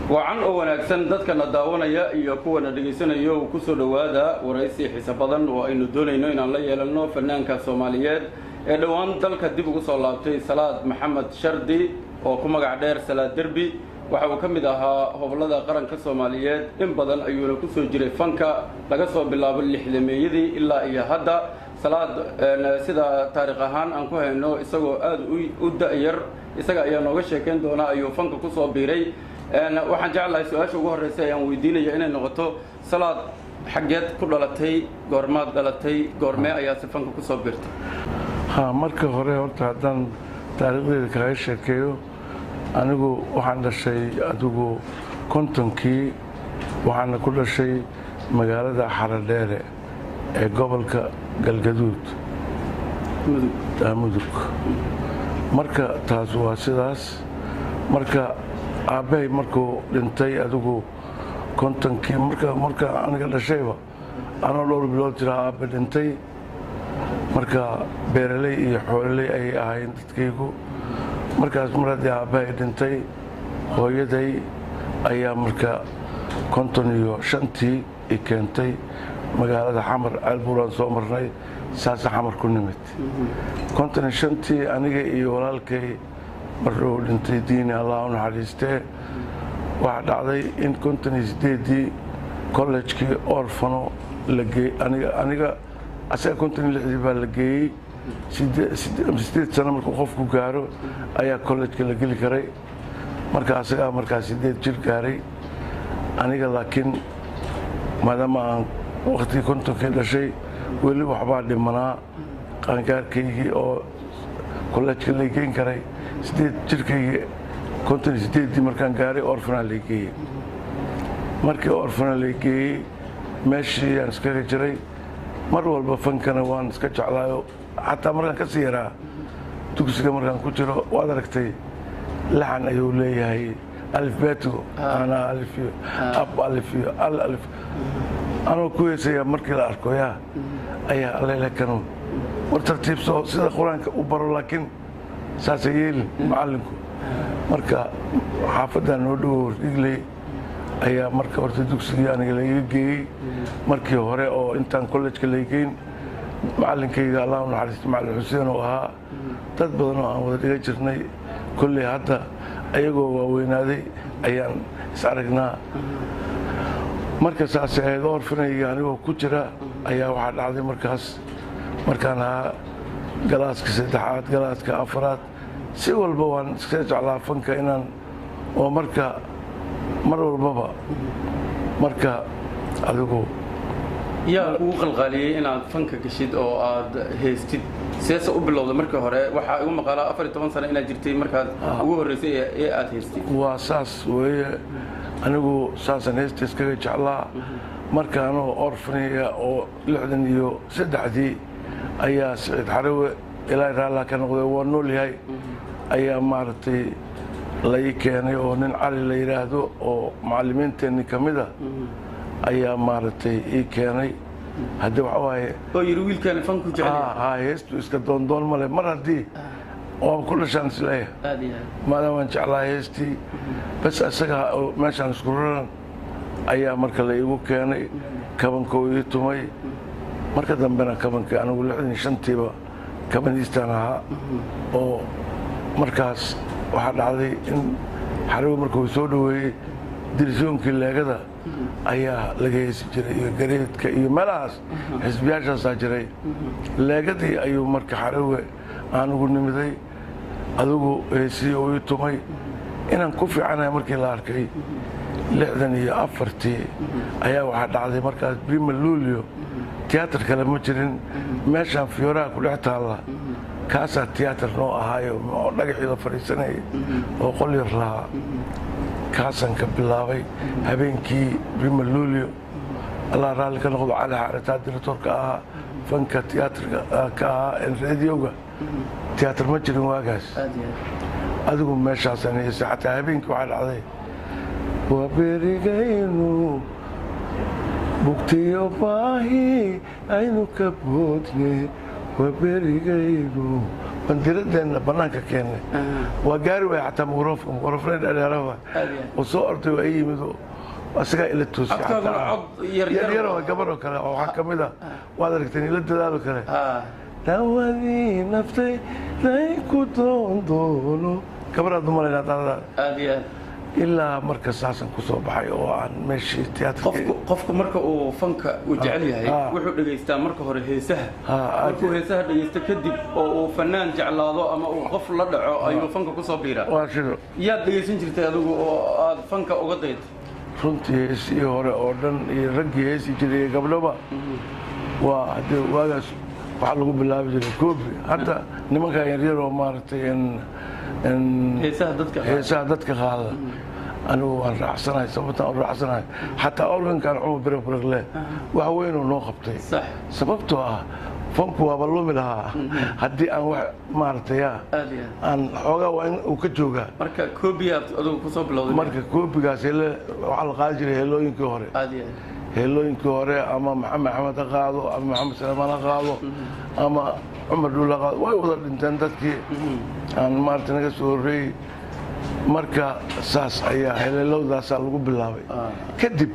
wacan oo wanaagsan dadkana daawanaya iyo kuwana dhageysanaya oo ku soo dhawaada waraysi xiiso badan oo aynu doonayno inaan la yeelano fanaanka Soomaaliyeed ee dhawaan dalka dib ugu soo laabtay Salaad Maxamed Shardi oo ku magac dheer Salaad Derbi waxa uu kamid ahaa hobolada qaranka Soomaaliyeed in badan ayuu ku soo jiray fanka laga soo bilaabo 60meeyadii ilaa iyo hadda Salaad sida taariikh ahaan aan ku hayno isagoo aad u da'yar isaga ayaa nooga sheekeen doona ayuu fanka ku soo biiray waxaan jeclahay su'aasha ugu horeysa ayaan weydiinaya inay noqoto Salaad xageed ku dhalatay goormaad dhalatay goormee ayaa fanka ku soo biirtay marka hore horta haddaan taariikhdeeda kaga sheekeeyo anigu waxaan dhashay adigu kontonkii waxaana ku dhashay magaalada Xaradheere ee gobolka Galgaduud mudug marka taas waa sidaas marka aabay markuu dhintay adigu kontonkii marka aniga dhashayba anoo dhowr bilood jira aabay dhintay marka beeraley iyo xoololey ay ahayn dadkaygu markaas mar haddii aabay dhintay hooyaday ayaa marka 55tii i keentay magaalada Xamar Albuuran soo marnay saas Xamar ku nimid 55tii aniga iyo walaalkay maruu dhintay diin Allah u naxariistee waxa dhacday in 58tii college-kii orfano la geeyay aniga asaga 56 baa la geeyay 8 sano markuu qofku gaaro ayaa college-ka la geli karay marka asaga markaas 8 jir gaaray aniga laakiin maadaama aan waqti kontonkii dhashay weli waxbaa dhimanaa qaangaarkaygii oo college-ka la geyn karay 8 jirkaygii 58 markaan gaaray orfana la geeyay markii orfana la geeyay meeshii aan iskaga jiray mar walba fankana waan iska jeclaayo xataa markaan ka sii yaraa dugsiga markaan ku jiro waad aragtay laxan ayuu leeyahay alifbeetu ana alif iyo ab alif iyo al alif anoo ku heesaya markii la arko yaa ayaa aleele kanu war tartiib soo sida quraanka u baro laakiin saasay yeelin macallinku marka xaafaddan noo dhow Dhigley ayaa marka horta dugsiga aniga la iga geeyay markii hore oo intaan college-ka la geyn macallinkayga Allah u naxariisto macallin Xuseen oo ahaa dad badan oo aan wada dhiga jirnay kulli hadda ayagoo waaweynaaday ayaan is aragnaa marka saas ay orfanayga anigoo ku jira ayaa waxa dhacday markaan ahaa galaaska saddexaad galaaska afraad si walba waan iska jeclaa fanka inaan oo mar walbaba marka adigu yaa ugu qalqaaliyay inaad fanka gashid oo aad heestid seesa u bilowday markii hore waxa ugu maqaalaa 14 sano inaad jirtay markaad ugu horeysay ee aad heestid waa saas weeye anigu saasan heesta iskaga jeclaa markaanoo orfaniga oo 63dii ayaa Saciid Xarawe ilaa raala ka noqday waa nool yahay ayaa maartay la keenay oo nin cali la yiraahdo oo macallimiinteena kamida ayaa maartay ii keenay hadda waxa waaye oo yiri wiilkan fanku jecel heestu iska doon male mar haddii oo ku dhashaan sileeyahay maadaama aan jeclaa heestii bas asaga meeshaan isku raran ayaa marka la igu keenay kabankoo ii tumay marka dambena kabanka anigu 65tiiba kabaniistaan ahaa oo markaas waxa dhacday in Xarawe markuu soo dhaweeyay dirsoonkii leegada ayaa laga heesi jiray iyo gareedka iyo meelahaas xisbiyaashaas jiray leegadii ayuu marka Xarawe aan ugu nimiday adigu heesi oo ii tumay inaan ku fiicanahay markii la arkay 64tii ayaa waxa dhacday markaas Prima Lulio tiyaatar kale ma jirin meeshaan Fioraha ku dhex taala kaasa tiyaatar noo ahaayo oo dhagaxii la fariisanay oo qol yar lahaa kaasan ka bilaabay habeenkii Prima Lulio Allah raali ka noqdo Cali Xaarataa directorka ahaa fanka tiyaatarka ka ahaa radioga tiyaatar ma jirin waagaas adigu meeshaasaan heesay xataa habeenkii waxaa dhacday waa berigaynu bugtiyo baahi aynu ka boodne waa berigaynu bandiradeenna bannaanka keennay waa gaari waaya xataa muqrofnayn dhallinyarada oo soo orday waa yimid asagaa ila toosiyayaro gabar oo kale oo waxaa ka mid ah waad aragteen ila dadaalo kale dawadii naftay day ku doondoono gabaraad u malaynaa daadadaada aad iyo aad ilaa marka saasan ku soo baxay oo aan meeshii qofku marka uu fanka uu jecel yahay wuxuu dhegaystaa marka hore heesaha markuu heesaha dhegaysto kadib oo uu fanaan jeclaado ama uu qof la dhaco ayuu fanka ku soo biiraa waa shido yaad dhegaysan jirtay adigu oo aad fanka uga daytay runtii heesii hore oo dhan iyo raggii heesii jiray iyo gabdhoba waa haddee waagaas waxaa lagu bilaabi jiray koobi hadda nimankaa yaryar oo maaragtay heesaha dadka qaada anigu waan raacsanahay sababtaan u raacsanahay xataa organkan cumar biraqbiraqle wax weynuu noo qabtay sababtoo ah fanku waaba lumi lahaa haddii aan wax maaragtay aan xoogaa waa in uu ka joogaa marka koobiyaad adigu kusoo bilowday marka koobigaas waxaa la qaadi jiray heelooyinkii hore ama maxamed axmed ha qaado ama maxamed salmaan ha qaado ama cumar dhuul ha qaado way wada dhinteen dadkii aan maaragtay naga soo horreeyey marka saas ayaa heleelowdaasaa lagu bilaabay kadib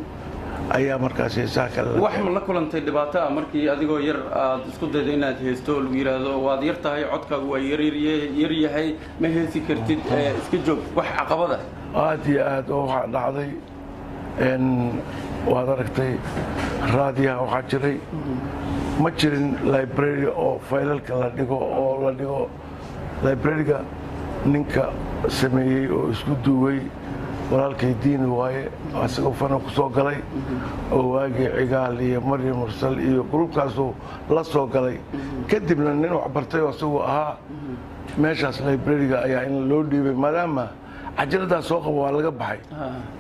ayaa markaas heesaha kale wax ma la kulantay dhibaato ah markii adigoo yar aad isku daydo inaad heesto oo lagu yidhaahdo waad yar tahay codkaagu waa yar yahay ma heesi kartid iska joog wax caqabada aad iyo aad oo waxaa dhacday waad aragtay raadiyaha waxaa jiray ma jirin library oo faylalka la dhigo oo la dhigo librariga ninka sameeyey oo isku duway walaalkay diini waaye asagoo fana ku soo galay oo waagii cigaal iyo maryam mursal iyo gruubkaasuu la soo galay kadibna nin wax bartay oo isagu ahaa meeshaas librariga ayaa in loo dhiibay maadaama cajaladaas soo qabo waa laga baxay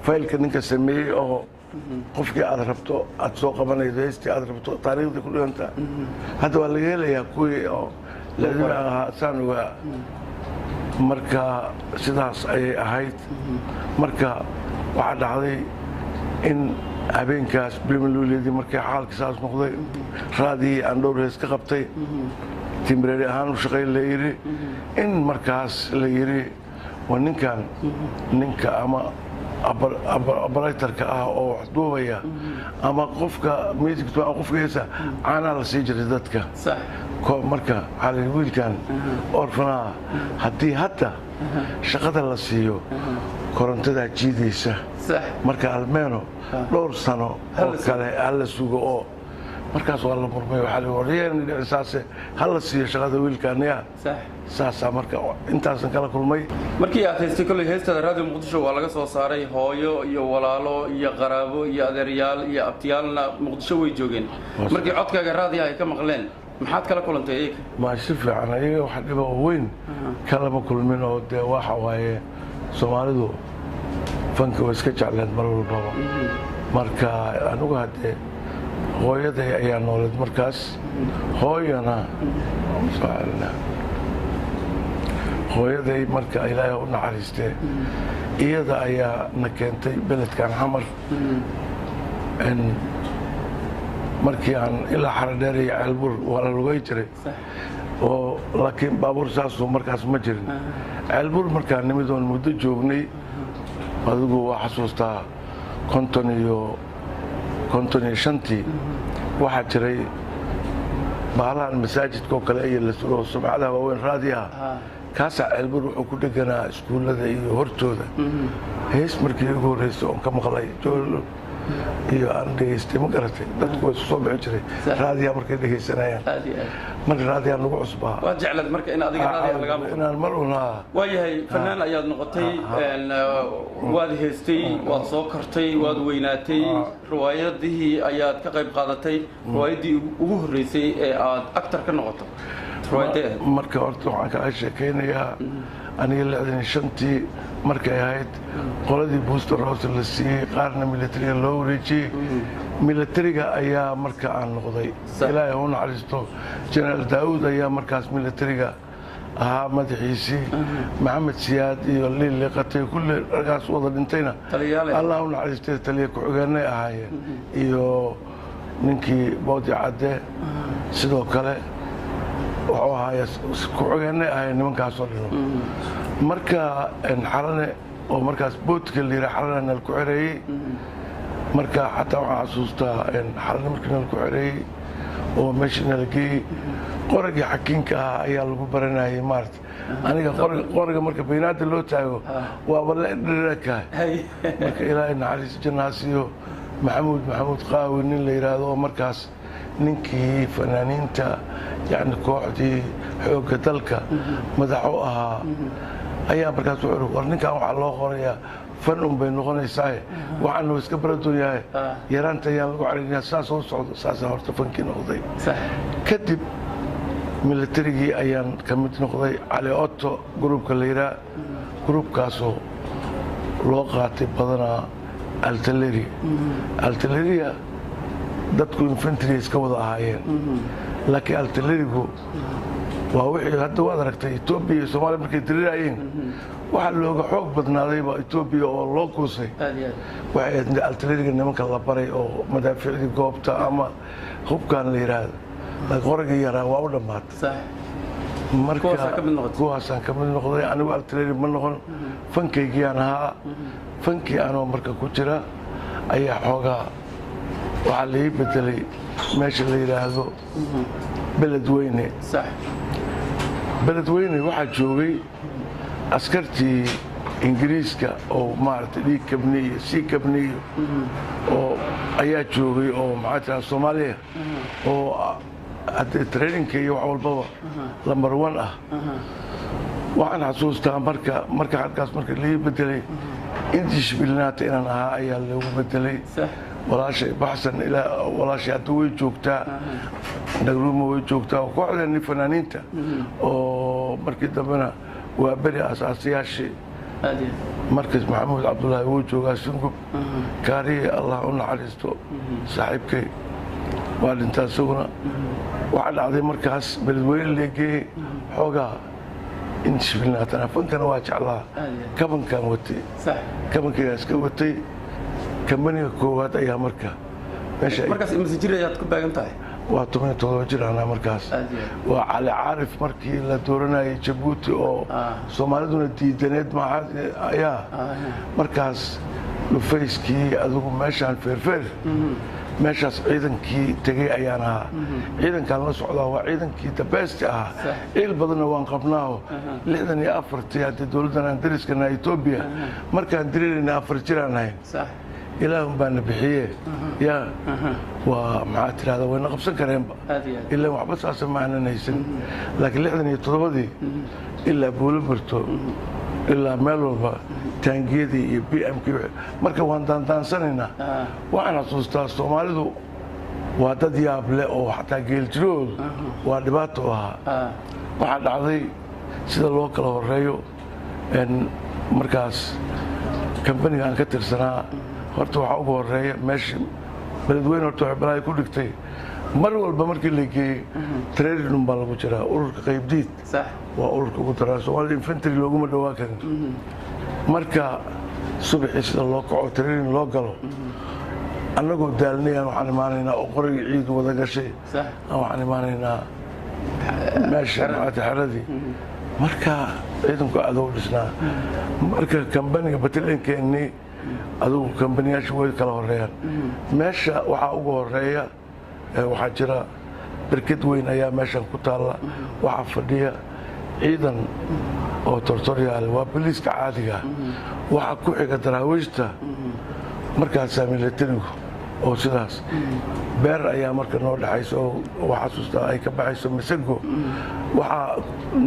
faylka ninka sameeyey oo qofkii aad rabto aad soo qabanayso heystii aad rabto taariikhda ku dhiganta hadda waa laga helayaa kuwii oo laadima ahaa saan ogaa marka sidaas ayay ahayd marka waxaa dhacday in habeenkaas brimaluuleedii markii xaalkii saas noqday raadii aan dhowr hees ka qabtay timreeri ahaan u shaqayn la yidhi in markaas la yidhi waa ninka ama abaraytarka ah oo wax duubaya ama qofka qofka heesa caanaa la sii jiray dadka marka waxaa la yidhi wiilkan orfanaha haddii hadda shaqada la siiyo korontadaa jiidaysa marka almeeno dhowr sano oo kale hala sugo oo markaas waa la murmay waxaa hala siiyo shaqada wiilkaaniya saasaa marka intaasan kala kulmay markii aad haystay kolley heestada raadiyo muqdisho waa laga soo saaray hooyo iyo walaalo iyo qaraabo iyo adeeryaal iyo abtiyaalna muqdisho way joogeen markii codkaaga raadiyaha ay ka maqleen maxaad kala kulantay iyaga ma si fiican iyaga wax dhiba oo weyn kalama kulmin oo dee waxa waaye soomaalidu fanka way iska jecleen mar walbaba marka anigu haddee hooyaday ayaa nooleed markaas hooyaday marka ilaahay u naxariistee iyada ayaa na keentay beledkan xamar markii aan ilaa xaradheer iyo ceelbur waa la lugay jiray oo laakiin baabuur saasuu markaas ma jirin ceelbur markaan nimid oon muddo joognay adigu waa xasuustaa konton iyo shantii waxaa jiray baalahan masaajidka oo kale iyo la suro sumcadaha waaweyn raadiyaha kaasaa ceelbur wuxuu ku dheganaa iskuullada iyo hortooda hees markii ugu horreysay oon ka maqlay joolo iyo aan dhegaystay ma garatay dadku way isu soo bixin jiray raadiyaha markay dhegaysanayaan marka raadiyaha nagu cusbaa waad jeclaad marka in adiga raadiyaha lagaa maqlo inaan mar unaa waayahay fanaan ayaad noqotay waad heestay waad soo kortay waad weynaatay riwaayadihii ayaad ka qayb qaadatay riwaayaddii ugu horreysay ee aad actor ka noqoto marka horta waxaan kaga sheekaynayaa aniga 65tii markay ahayd qoladii booster house la siiyey qaarna militariga loo wareejiyey militariga ayaa marka aan noqday ilaahay u naxariisto jenaraal daawud ayaa markaas militariga ahaa madaxiisii maxamed siyaad iyo liili qatay kulli ragaas wada dhintayna allah u naxariistay taliya ku-xigeenay ahaayeen iyo ninkii boodi cadde sidoo kale wuxuu ahaaya ku-xigeenay ahay nimankaasoo dhino marka xalane oo markaas boodka la yidhaha xalana nal ku xereeyey marka xataa waxaan xasuustaa xalane markii nal ku xereeyey oo meeshii nala geeyey qoragii xakiinka ahaa ayaa lagu baranayay maarata aniga qoraga marka baynaada loo taago waaba la dhirakahay marka ilaahay naxariis jannaasiyo maxamuud qaawi nin la yidhaahdo oo markaas ninkii fanaaniinta yani kooxdii xoogga dalka madaxu ahaa ayaa markaas wuxuu war ninkan waxaa loo qorayaa fan un bay noqonaysaa waxaanu iska baradoon yahay yaraanta ayaan lagu caraynaya saas oo socdo saasaa horta fankii noqday kadib militarigii ayaan ka mid noqday cali otto gruubka la yidhaha gruubkaasoo loo qaatay badanaa altaleria dadku infantry iska wada ahaayeen laakiin altalerigu waa wixii hadda waad aragtay etoobiya iyo soomaaliya markay dirirayeen waxaa looga xoog badnaadayba etoobiya oo loo kuusay waxay ahayd altaleriga nimanka la baray oo madaaficdii goobta ama hubkaan la yidhaahdo qoragii yaraa waa u dhammaatay marka kuwaasaan ka mid noqday anigu altaleri ma noqon fankaygiiaan ahaa fankii anoo marka ku jira ayaa xoogaa waxaa laii bedelay meesha la yidhaahdo beledweyne waxaa joogay askartii ingiriiska oo maaragtay dhiig kabni iyo sii kabni iyo oo ayaa joogay oo maxaa tiraa soomaaliya oo haddee traininka iyo wax walbaba lambar 1 ah waxaan xasuustaa marka halkaas marka laii bedelay intii shbilnaata inaan ahaa ayaa loogu bedelay walaashay baxsan ilaa walaashay hadda way joogtaa nagruuma way joogtaa oo kooxdeeni fanaaniinta oo markii dambena waa beri asaasayaashii markas maxamuud cabdullaahi wuu joogaa sungub kaariye allah u naxariisto saaxiibkay waa dhintaa isaguna waxaa dhacday markaas beledweyne leegeeyey xoogaa in shbilnaatana fankana waa jeclaa kabankaan watay kabankaygaa iska watay kambaniga koowaad ayaa markaas imase jir ayaad ku baagan tahay waa 17 jir anaa markaas waa cali caarif markii la dooranayay jabuuti oo soomaaliduna diidaneed ayaa markaas dhufayskii adigu meeshaan feerfeer meeshaas ciidankii tegey ayaan ahaa ciidankaan la socdaa waa ciidankii dabeesti ahaa ciil badanna waan qabnaaho 64 haddii dowladdan aan dariskana etoobiya markaan dirirayna 4 jiraan ahayn ilaahun baana bixiye yaa waa maxaa tirahda wayna qabsan kareenba ilaa waxba saasa ma aanan haysan laakiin 67dii ilaa buulibarto ilaa meel walba taangiyadii iyo bmkii marka waan daandaansanaynaa waxaan xasuustaa soomaalidu waa dad yaab leh oo xataa geeljirahoodu waa dhibaato ahaa waxaa dhacday sida loo kala horeeyo markaas kambaniga aan ka tirsanaa horta waxaa ugu horeeya meeshii beledweyne horta waxay balaayo ku dhigtay mar walba markii la geeyey training baa lagu jiraa ururka qaybdiid waa ururka ugu daraa soomaalida infantry looguma dhawaa karin marka subaxii sida loo kaco training loo galo annagoo daalnayaan waxaan imaanaynaa oo qoragii ciid wada gashay waxaan imaanaynaa meesha xeradii marka ciidanku adoo dhisnaa marka kambaniga batalinkeenii adugu kambaniyaasha way kala horeeyaan meesha waxaa ugu horeeya waxaa jira barkad weyn ayaa meeshan ku taalla waxaa fadhiya ciidan oo tortoryaal waa boliiska caadiga waxaa ku xiga daraawiishta markaasaa militarigu oo sidaas beer ayaa marka noo dhexaysa oo xasuustaa ay ka baxayso masago waxaa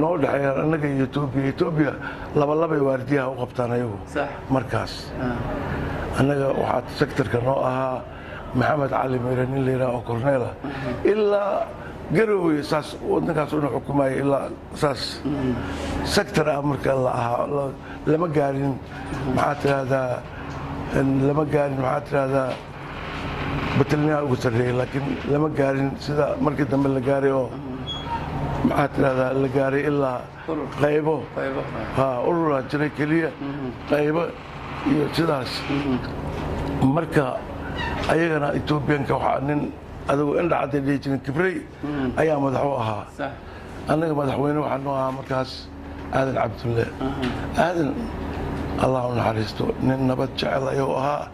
noo dhexeeya annaga iyo etoobiya labalabay waardiyaha u qabtaan ayagu markaas annaga waxaa sektarka noo ahaa maxamed cali mire nin la yidhaha oo korneela ilaa garowe saas waddankaas una xukumaaya ilaa saas sektar ah marka la ahaa lama gaarin maxaa tidhaahdaa batalinaha ugu sarreeyey laakiin lama gaarin sida markii dambe la gaaray oo maxaa tidahdaa la gaaray ilaa qaybo ururaa jiray keliya qaybo iyo sidaas marka ayagana etoobiyanka waxaa nin adigu indhacadday dhihi jirin kibrey ayaa madaxu ahaa annaga madaxweyne waxaa noo ahaa markaas aadan cabdulle aadan allah u naxariisto nin nabad jecel ayuu ahaa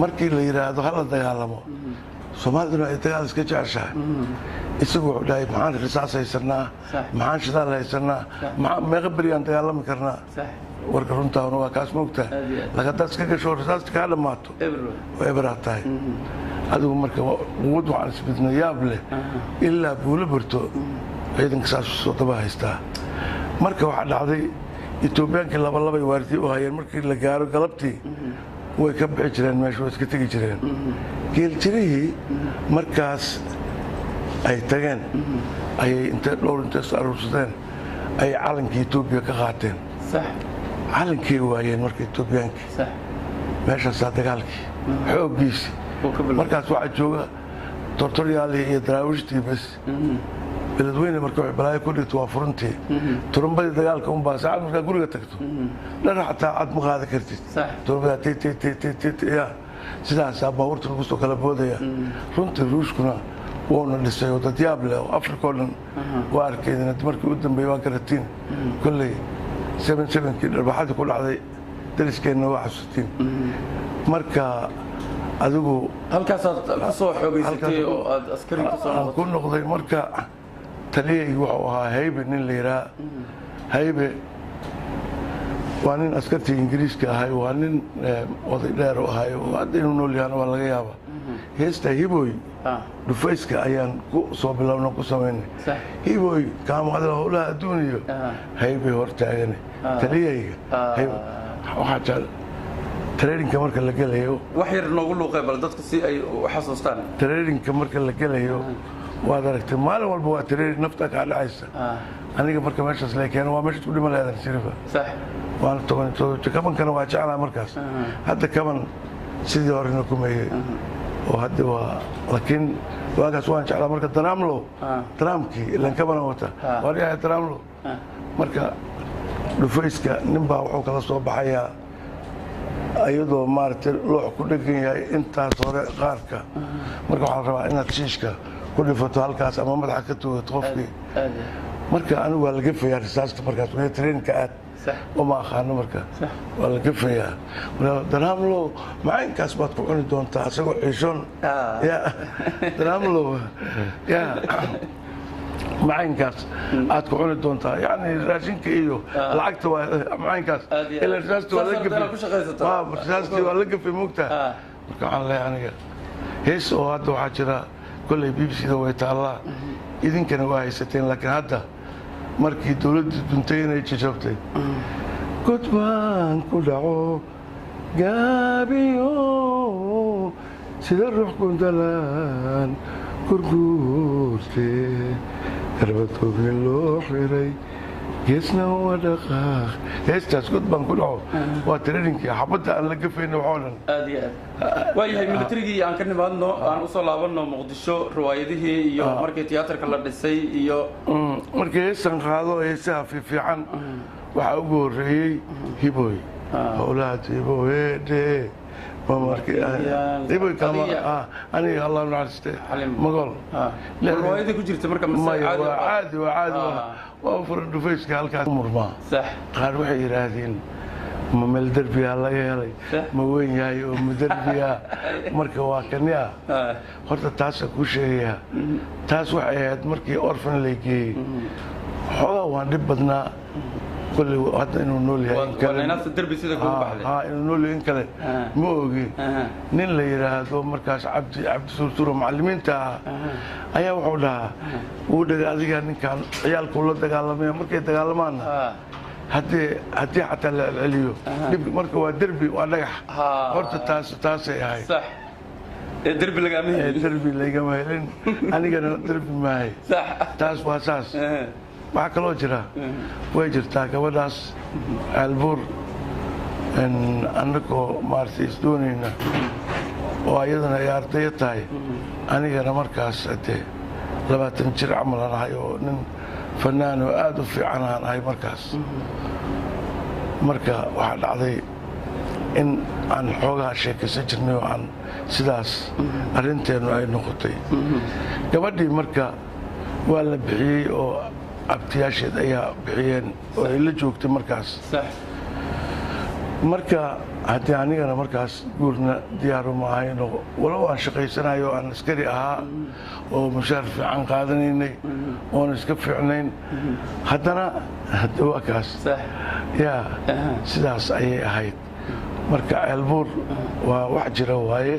markii la yidhaahdo hala dagaalamo soomaaliduna ay dagaal iska jeceshahay isagu wuxuu dhahay maxaan risaas haysanaa maxaan shidaal haysanaa meeqa beriyaan dagaalami karnaa warka runtaana waa kaas moogtahay lagadaad iska gasho risaasta kaa dhammaato oo eberaad tahay adigu marka quwad waxaan isbidna yaab leh ilaa buulo barto ciidanka saas soo daba haystaa marka waxaa dhacday etoobiyaankii labalabay waardiye u hayeen markii la gaaro galabtii way ka bixi jireen meesha way iska tegi jireen geeljirihii markaas ay tageen ayay intay dhowr intay is aruursadeen ayay calankii etoobiya ka qaateen calankii waayeen marka etoobiyaankii meeshaasaa dagaalkii xooggiisii markaas waxaa jooga tortoryaalii iyo daraawiishtii bes beledweyne marka waxay balaayo ku dhigto waa furuntii turumbadii dagaalka unbaa saacad markaa guriga tagto dhana xataa cad ma qaada kartid turumbadaa ttttya sidaasaa baabuurta lagu soo kala boodaya runtii ruushkuna wuuna dhisay oo dad yaab leh oo afrika oo dhan waa arkaydin markii u dambeeyey waa garatiin kolley kii dharbaxadii ku dhacday dariskeenna waa xasuutiin marka adigu halkaasaad ku soo xoogaysatay oo aad askari ku soo noqotay ku noqday marka taliyaygu wuxuu ahaa haybe nin la yidhaha haybe waa nin askartii ingiriiska ahay waa nin oday dheer u ahay oo hadda inuu nool yahana waa laga yaaba heesta hiboy dhufayska ayaan ku soo bilowna ku samaynay hiboy kaamaqdala howlaha adduuniyo haybe hortaagane taliyayga waxaa jecel traininka marka la gelayo wax yar noogu luuqay bal dadku si ay u xasuustaan traininka marka la gelayo waad aragtay maalin walba waa training nafta kaa dhacaysa aniga marka meeshaas la keeno waa meesha ku dhima leedan shirifa waana kabankana waa jeclaa markaas hadda kaban sidii horena ku meeyey oo hadda waa laakiin waagaas waan jeclaa marka daraamlow daraamkii ilan kabana wata waan yahay daraamlow marka dhufayska nin baa wuxuu kala soo baxayaa iyadoo maaragtay loox ku dhegan yahay intaas hore qaarka marka waxaa la rabaa inaad shiishka ku dhifato halkaas ama madaxa ka tuugato qofkii marka anigu waa laga fayaa risaasta markaas traininka aad uma aqaano marka waa laga fayaa daraamlow macaynkaas baad ku cuni doontaa isagoo ciishoon daraamlow macaynkaas aad ku cuni doontaa yani raashinka iyo lacagta waa macaynkaas ila risaastii waa la gafay moogtaa marka waxaan leeyahay aniga hees oo hadda waxaa jira kolley bbcda way taallaa idinkana waa haysateen laakiin hadda markii dowladdii duntay inay jajabtay god baan ku dhaco gaabiyo sida ruux kundalaan gurguurtee garbadoogni loo xiray geesna waa dhaqaaq heestaas god baan ku dhaco waa traininkai xabadda aan la gafayna waxoo dhan aad iyo aad waayahay militarigii aan ka nimaadno aan usoo laabanno muqdisho riwaayadihii iyo markii tiyaatarka la dhisay iyo markii heestan qaado heesaha fiifiican waxaa ugu horreeyey hiboy howlaha hibohede aniga allah naxariiste magol riwaayadii ku jirta marka caadi waa furan dhufayska halkaas murmaa qaar waxay yidhaahdeen ma meel derbiyaa laga helay ma weyn yahay oo ma derbiyaa marka waa kani ah horta taasa kuu sheegayaa taas waxay ahayd markii orfan lay geeyey xoogaa waan dhib badnaa كل هذا إنه نولي ولا نفس الدرب سيدا كل بحده إنه نولي إن كله مو أوجي نين اللي يراه دو مركز عبد سورة معلمين تا أيه وحولها وده هذه يعني كان عيال كله تقالمين مركز تقالمان هدي حتى العليو مركز ودربي ونجح قرط تاس هاي صح الدرب اللي جامعين الدرب اللي جامعين أنا كان درب معي صح تاس واساس waxaa kaloo jira way jirtaa gabadhaas aalbuur annagoo maaragtay isdoonayna oo ayadana ay ardaya tahay anigana markaas hadee 20 jir camal aan ahay oo nin fanaan oo aad u fiican aan ahay markaas marka waxaa dhacday in aan xoogaa sheekaysan jirnay oo aan sidaas arrinteenu ay noqotay gabadhii marka waa la bixiyey oo abtiyaasheed ayaa bixiyeen oo ay la joogtay markaas sax marka haddii anigana markaas guurna diyaaru ma ahayno walow aan shaqaysanayo aan askari ahaa oo mushaar fiican qaadanaynay oon iska fiicnayn haddana waa kaas yaa sidaas ayay ahayd marka ceelbuur waa wax jira waaye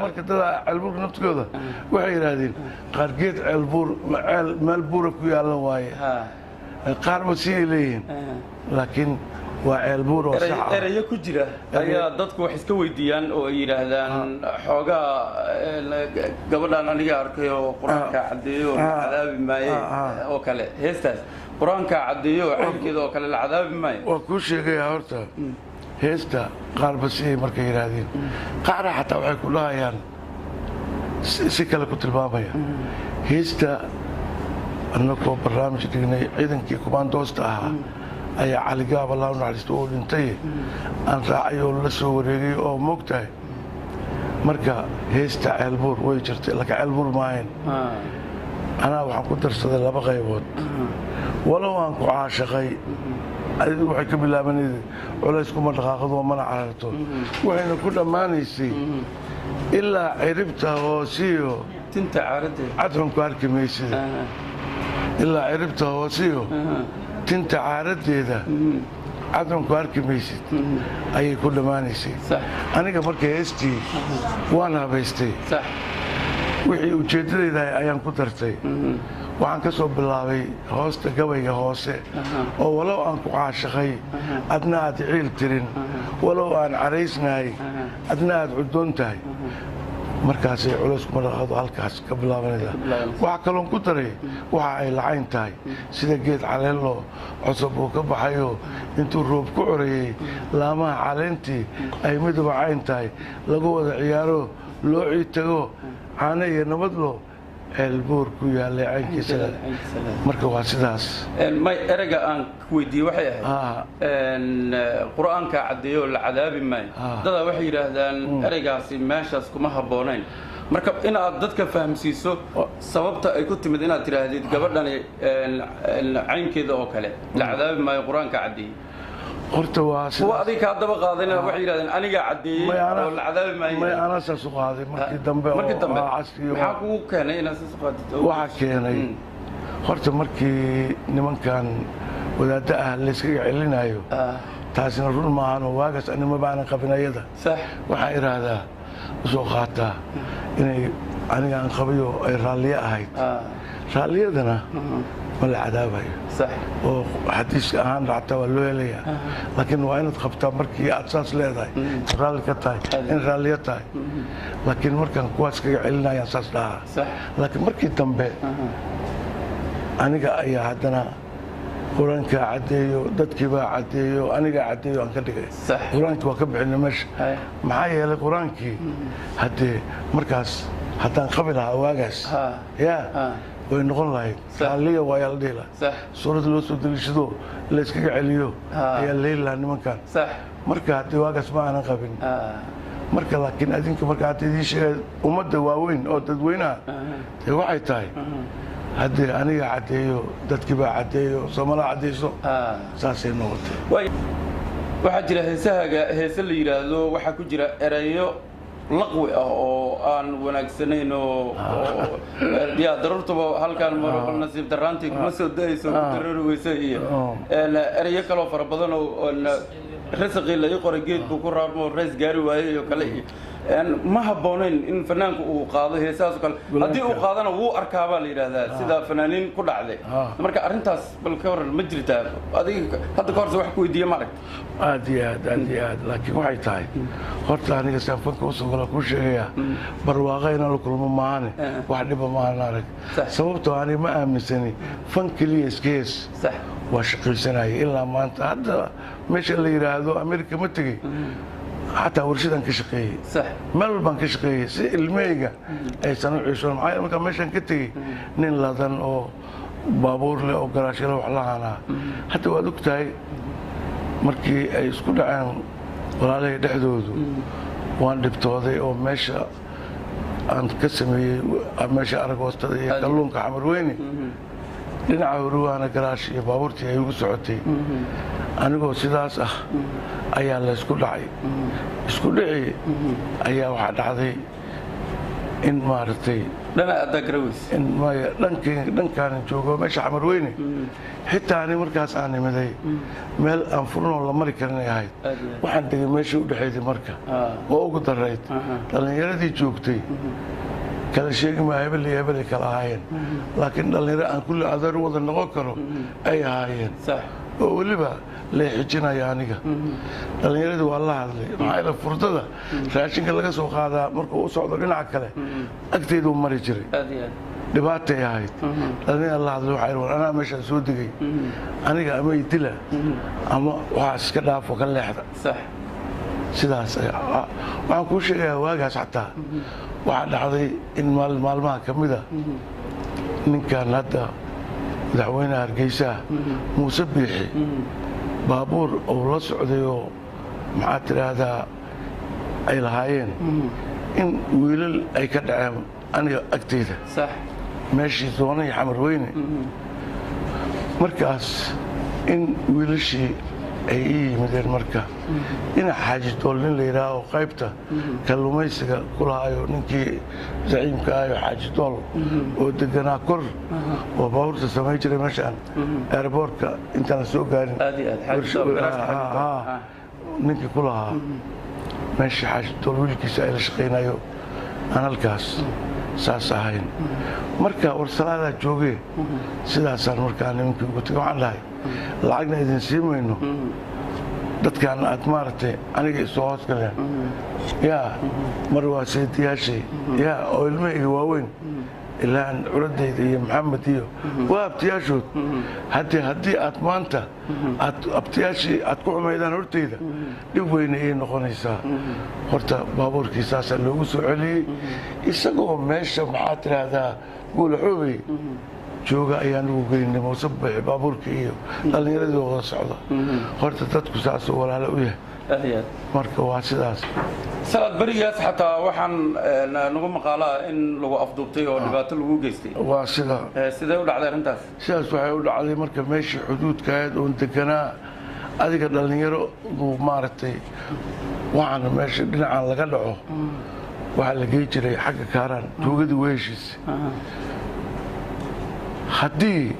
marka dada ceelbuurka naftigooda waxay yidhaahdeen qaargeed ceelbuur meel buura ku yaalan waaye qaarba siday leeyihiin laakiin waa ceelbuur oo sax ah erayo ku jira ayaa dadku wax iska weydiiyaan oo ay yidhaahdaan xoogaa gabadhaan aniga arkay oo qur-aanka caddeeyo la cadaabi maaye oo kale heestaas qur-aanka caddeeyo ceelkeeda oo kale la cadaabi maayo waa kuu sheegaya horta heesta qaarba siday markay yidhaahdeen qaara xataa waxay ku dhahayaan si kale ku tilmaamaya heesta annagoo barnaamij dhignay ciidankii kumaandoosta ahaa ayaa caligaab allah u naxariisto oo dhintay aan raacay oo la soo wareegay oo moogtahay marka heesta ceelbuur way jirtay laakiin ceelbuur maahayn anaa waxaan ku darsaday 2 qaybood walow aan ku caashaqay adigu waxay ka bilaabanayday culays kuma dhaqaaqdo mana cararto waxayna ku dhammaanaysay ilaa ciribta hoosiyo tinta caaradeed cadxunku arki maysida ilaa ciribta hoosiyo tinta caaradeeda cadxunku arki maysid ayay ku dhammaanaysay aniga marka heestii waan habaystay wixii ujeeddadayda ayaan ku dartay waxaan ka soo bilaabay hoosta gabayga hoose oo walow aan ku caashaqay adna aad ciil tirin walow aan caraysnahay adna aad cuddoon tahay markaasay culays kuma dhaqaaqdo halkaas ka bilaabanayda waxaa kaloon ku daray waxa ay lacayn tahay sida geed caleenlo cusub uu ka baxayo intuu roob ku coreeyey laamaha caleentii ay midaba cayn tahay lagu wada ciyaaro loo ciid tago caano iyo nabadlo ceelbuur ku yaalay caynkiisa marka waa sidaas may erayga aan ku weydiiyey waxay ahayd qur-aanka caddeeyo la cadaabi maayo dadaa waxay yidhaahdaan eraygaasi meeshaas kuma habboonayn marka in aad dadka fahamsiiso sababta ay ku timid inaad tidhaahdid gabadhani caynkeeda oo kale la cadaabi maayo qur-aanka caddeeyey horta waa kuwa adiga ka daba qaadayna waxay yiraahdeen aniga cadeeyay oo la cadaabi maayo may ana saas u qaaday markii dambe maxaa kugu keenay inaad saas u qaadid waxa keenay horta markii nimankan wadaadda ah la iskaga celinayo taasina run maahan oo waagaas anima baanan qabinayada sax waxaa iraahdaa soo qaataa inay aniga aan qabiyo ay raalliye ahayd raalliyadana ma la cadaabayo oo xadiiska ahaan dhacta waa loo helayaa laakiin waa inaad qabtaa markii aad saas leedahay raalli ka tahay in raalliya tahay laakiin markaan kuwaas kaga celinayaan saas dhahaa laakiin markii dambe aniga ayaa haddana qur-aanka caddeeyo dadkii baa caddeeyo anigaa caddeeyo aan ka dhigay qur-aankii waa ka bixinay meesha maxaa yeelay qur-aankii haddee markaas haddaan qabi lahaa waagaas yaa way noqon lahayd raalliya waa yaa la dhihi lahaa suurad loo soo deliishado la iskaga celiyo ayaa la heli lahaa nimankan marka haddii waagaas ma aanan qabin marka laakiin adinka marka hadda idiin sheegay ummadda waaweyn oo dadweynaha dee waxay tahay haddii aniga caddeeyo dadkii baa caddeeyo soomala caddeyso saasay noqotay waxaa jira heese la yidhaahdo waxaa ku jira erayo laqwi ah oo aan wanaagsanayn oo yaa daruurtaba halkaan marqal nasiib daraantii kuma soo da'ayso ku dareeri weyso iyo erayo kaloo fara badan oo risaqii la ii qoray geed buu ku raarmo rays gaari waayey iyo kale ma habboonayn in fanaanku uu qaado heesahaas oo kale haddii uu qaadana wuu arkaa baa la yidhaahdaa sida fanaaniin ku dhacday marka arrintaas bal ka waran ma jirtaa adiga hadda ka horse wax ku weydiiye ma aragta aad iyo aad laakiin waxay tahay horta aniga saan fanka u sugala kuu sheegayaa barwaaqa inaan la kulmo maahane wax dhiba maahan arag sababtoo aniga ma aaminsani fan keliya iska hees waa shaqaysanaya ilaa maanta hadda meesha la yidhaahdo amerika ma tegey xataa warshadaan ka shaqeeyey meel walbaan ka shaqeeyey si ilmeyga aysan u ciishoon maxaa yeele markaa meeshaan ka tegey nin ladan oo baabuur leh oo garaashale wax lahaanaa hadda waad og tahay markii ay isku dhaceen walaalahii dhexdoodu waan dhibtooday oo meesha aan ka sameeyey meesha aragoostada iyo kalluunka xamarweyne dhinaca horuwaana garaash iyo baabuurtii ay ugu socotay anigoo sidaas ah ayaa laysku dhacay isku dhici ayaa waxaa dhacday in maaragtay dhankaan joogo meesha xamar weyne xitaa ani markaas aan imiday meel aan furnoo la mari karinay ahayd waxaan degay meeshii u dhexayday marka oo ugu darayd dhallinyaradii joogtay kala sheegi maa hebel iyo hebelay kala ahaayeen laakiin dhallinyaro aan kulli adeer wada noqon karo ay ahaayeen oo weliba leexijinaya aniga dhallinyaradii waa la hadlay maxaa ila furdada raashinka laga soo qaadaa markuu u socdo dhinaca kale agteyduu mari jiray dhibaatay ahayd dhallinyara la hadlay waxaa war anaa meeshaan soo degay aniga ama idila ama waxaas iska dhaafo ka leexda sidaas waxaan kuu sheegayaa waagaas xataa waxaa dhacday in maalmaha ka mida ninkan hadda madaxweynaha hargeysaha muuse biixi baabuur oo la socday oo maxaa tidhaahdaa ay lahaayeen in wiilal ay ka dhaceen aniga agteyda meeshii doona iyo xamar weyne markaas in wiilashii ay ii yimideen marka dhinac xaaji dool nin la yidhaaha oo qaybta kalluumaysiga ku lahaayo ninkii zaciimka ahayo xaaji dool oo deganaa kor oo baabuurta samayn jiray meeshaan airboortka intaan soo gaarin ninkii ku lahaa meeshii xaaji dool wiilkiisa ay la shaqaynayo aan halkaas saas ahayn marka war salaadaa joogee sidaasaan markaa nimankii ugu tagay waxaan dhahay lacagna idin sii mayno dadkaan aad maaragtay aniga isoo hoos galeen yaa mar waa seediyaashay yaa oo ilmahayga waaweyn ilaan curadayda iyo maxamed iyo waa abtiyaashood haddii aad maanta aad abtiyaashii aad ku xumaydaan hortayda dhib weyne ayay noqonaysaa horta baabuurkii saasaa loogu soo celiyey isagoo meesha maxaa tidhaahdaa guulaxoobay jooga ayaan ugu geynay muuse biixi baabuurkii iyo dhallinyaradii wada socda horta dadku saasuu walaalo u yahay marka waa sidaas salaad berigaas xataa waxaan nagu maqaalaa in lagu afduubtay oo dhibaato lagu geystay waa sida sidee u dhacday arrintaas sidaas waxay u dhacday marka meeshii xuduudka ahayd oon deganaa adiga dhallinyaro uu maaragtay waxaana meesha dhinacaan laga dhaco waxaa la gey jiray xagga kaaraan tuugadii weeshiisa haddii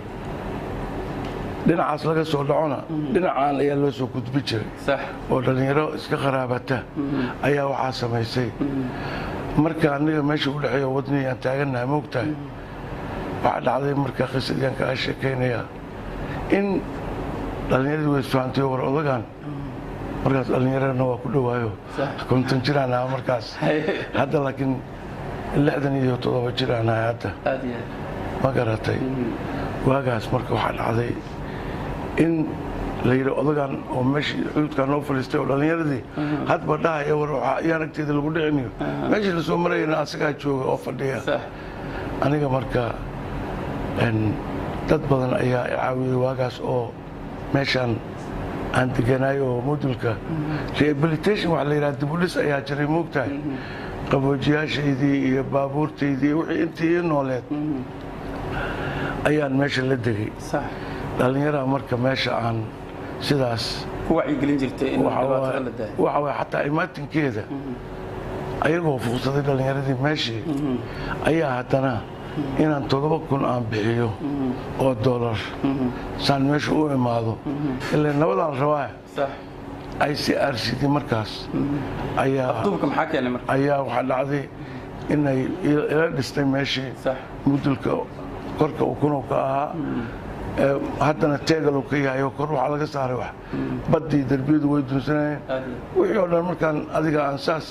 dhinacaas laga soo dhacona dhinacaan ayaa loo soo gudbi jiray oo dhallinyaro iska qaraabata ayaa waxaa samaysay marka aniga meesha u dhexeeya wadnii aan taagannahay moogtahay waxaa dhacday marka qisadiyaan kaga sheekaynayaa in dhallinyaradii way isfahantayo war odagaan markaas dhallinyarana waa ku dhowaayo 50 jiraan ahaa markaas hadda laakiin 67 jiraan ahay hadda ma garatay waagaas marka waxaa dhacday in la yidhi odagaan oo meeshii xuduudkaa noo fadhiistay oo dhallinyaradii hadba dhahaya war yaan agteeda lagu dhicinayo meeshii lasoo marayana asagaa jooga oo fadhiya aniga marka dad badan ayaa caawiyey waagaas oo meeshaan aan deganaayo oo modulka rehabilitation waxa la yidhaha dibudhis ayaa jiray moogtahay qaboojiyaashaydii iyo baabuurtaydii wixii intii ii nooleed ayaan meesha la degay dhallinyaraha marka meesha aan sidaas ku wacyigelin jirtay in dhibaatada la daayo waxa way xataa imaatinkeeda ayagoo fuqsaday dhallinyaradii meeshii ayaa haddana inaan 7,000 aan bixiyo oo dollar saan meesha u imaado ilaa nabadaan rabaa ay si arsidii markaas ayaa waxaa dhacday inay ila dhistay meeshii mudulka korka uu kunowka ahaa haddana teegalu ka yahay oo kor waxaa laga saaray wax baddii derbiyadu way dunsanayeen wixii oo dhan markaan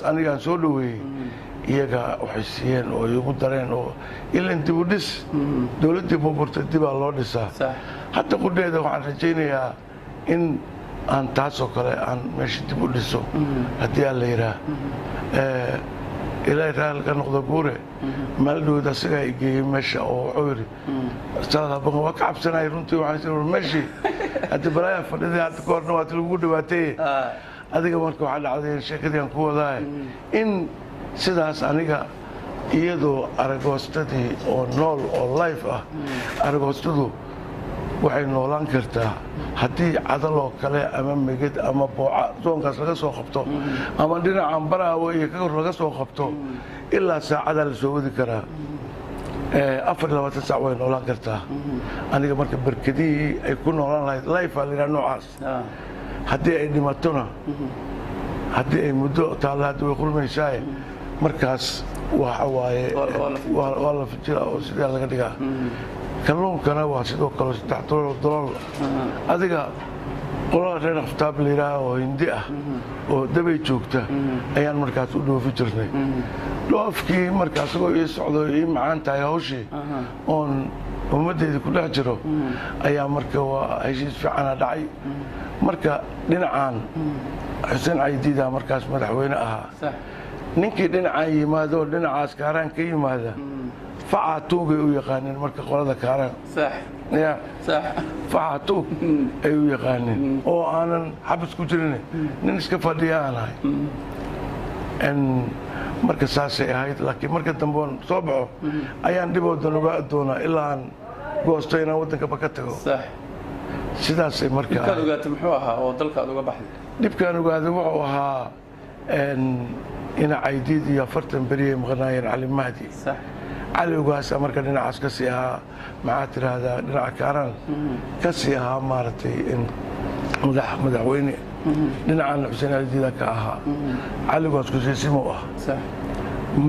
anigaan soo dhoweeyey iyaga waxay siiyeen oo igu dareen oo ilan dib u dhis dowladdii burburtay dibaa loo dhisaa hadda qudheeda waxaan rajaynayaa in aan taasoo kale aan meesha dib u dhiso haddii aan la yidhaah ilaahay raali ka noqdo guure maaldhowda asagaa i geeyey meesha oo wuxuu yidhi salaadabaqan waa ka cabsanayay runtii waxaan meeshii hadda balaayaa fadhiday hadda ka horna waati lagugu dhawaateeye adiga marka waxaa dhacday sheekadii aan ku wadaaye in sidaas aniga iyadoo aragoostadii oo nool oo life ah aragoostadu waxay noolaan kartaa haddii cadaloo kale ama megad ama booca zoonkaas laga soo qabto ama dhinacan baraawe iyo ka hor laga soo qabto ilaa saacadaa la soo wadi karaa 24 saac way noolaan kartaa aniga marka barkadihii ay ku noolaan lahayd life aa layidhaha noocaas haddii ay dhimatona haddii ay muddo taalla haddi way qurmaysaaye markaas waxa waaye waa la fijira oo sidee laga dhigaa kalluunkana waa sidoo kale $3 adiga qolada reer aftaab la yidhaaha oo hindi ah oo dabay joogta ayaan markaas u dhoofi jirnay dhoofkii marka asagoo ii socdo ii macaan tahay hawshii oon ummaddeydii ku dhex jiro ayaa marka waa heshiis fiicana dhacay marka dhinacaan xuseen caydiida markaas madaxweyne ahaa ninkii dhinacaan yimaado oo dhinacaas kaaraan ka yimaada facaa tuugay u yaqaaneen marka qolada kaaraan ya facaa tuug ay u yaqaaneen oo aanan xabis ku jirin nin iska fadhiya aan ahay marka saasay ahayd laakiin marka dambe oon soo baxo ayaan dhiboodan ogaa doonaa ilaa aan goosto inaan waddankaba ka tago sidaasay marka dhibkaad ogaatay muxuu ahaa oo dalkaad uga baxday dhibkaan ogaaday wuxuu ahaa ina caydiid iyo 40 beriyay maqnaayeen cali mahdi cali ugaasa marka dhinacaas ka sii ahaa maxaa tiraahdaa dhinaca kaaraan ka sii ahaa maaragtay madaxweyne dhinacaan xuseen caydiida ka ahaa cali ugaas kusiisimo ah